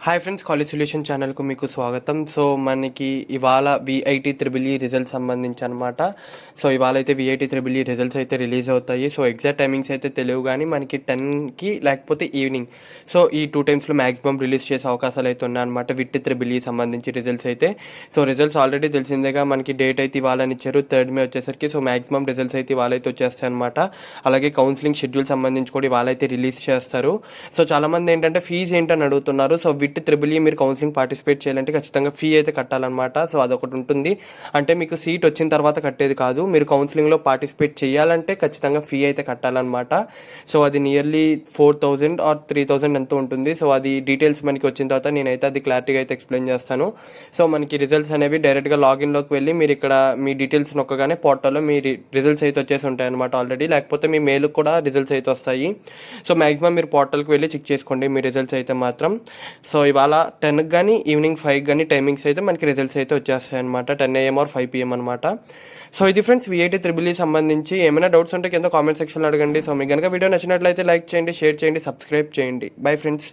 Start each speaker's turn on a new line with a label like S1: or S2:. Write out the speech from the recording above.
S1: Hi friends, college solution ఛానల్కు మీకు స్వాగతం. సో మనకి ఇవాళ విఐటి త్రిబుల్ ఈ రిజల్ట్స్ సంబంధించి అనమాట. సో ఇవాళ అయితే విఐటి త్రిబుల్ ఈ రిజల్ట్స్ అయితే రిలీజ్ అవుతాయి. సో ఎగ్జాక్ట్ టైమింగ్స్ అయితే తెలియవు, కానీ మనకి 10కి లేకపోతే ఈవినింగ్, సో ఈ 2 టైమ్స్లో మ్యాక్సిమం రిలీజ్ చేసే అవకాశాలు అయితే ఉన్నాయన్నమాట విట్ త్రిబుల్ ఈ సంబంధించి రిజల్ట్స్ అయితే. సో రిజల్ట్స్ ఆల్రెడీ తెలిసిందేగా, మనకి డేట్ అయితే ఇవాళని ఇచ్చారు 3rd మే వచ్చేసరికి. సో మ్యాక్సిమం రిజల్ట్స్ అయితే ఇవాళ అయితే వచ్చేస్తాయి అనమాట. అలాగే కౌన్సిలింగ్ షెడ్యూల్ సంబంధించి కూడా ఇవాళ అయితే రిలీజ్ చేస్తారు. సో చాలామంది ఏంటంటే ఫీజు ఏంటని అడుగుతున్నారు. సో విట్ త్రిబుల్ ఈ మీరు కౌన్సిలింగ్ పార్టిసిపేట్ చేయాలంటే ఖచ్చితంగా ఫీ అయితే కట్టాలన్నమాట. సో అదొకటి ఉంటుంది. అంటే మీకు సీట్ వచ్చిన తర్వాత కట్టేది కాదు, మీరు కౌన్సిలింగ్లో పార్టిసిపేట్ చేయాలంటే ఖచ్చితంగా ఫీ అయితే కట్టాలన్నమాట. సో అది నియర్లీ 4,000 ఆర్ 3,000 ఎంతో ఉంటుంది. సో అది డీటెయిల్స్ మనకి వచ్చిన తర్వాత నేనైతే అది క్లారిటీగా అయితే ఎక్స్ప్లెయిన్ చేస్తాను. సో మనకి రిజల్ట్స్ అనేవి డైరెక్ట్గా లాగిన్లోకి వెళ్ళి మీరు ఇక్కడ మీ డీటెయిల్స్ నొక్కగానే పోర్టల్లో మీ రిజల్ట్స్ అయితే వచ్చేసి ఉంటాయి అనమాట ఆల్రెడీ. లేకపోతే మీ మెయిల్కి కూడా రిజల్ట్స్ అయితే వస్తాయి. సో మ్యాక్సిమం మీరు పోర్టల్కి వెళ్ళి చెక్ చేసుకోండి మీ రిజల్ట్స్ అయితే మాత్రం. సో ఇవాళ 10కి కానీ ఈవినింగ్ 5కి కానీ టైమింగ్స్ అయితే మనకి రిజల్ట్స్ అయితే వచ్చేస్తాయి అనమాట. 10 AM ఆర్ 5 PM అనమాట. సో ఇది ఫ్రెండ్స్ విఐటి త్రిబుల్ ఈ సంబంధించి. ఏమైనా డౌట్స్ ఉంటే కింద కామెంట్ సెక్షన్లో అడగండి. సో మీకు కనుక వీడియో నచ్చినట్లయితే లైక్ చేయండి, షేర్ చేయండి, సబ్స్క్రైబ్ చేయండి. Bye friends.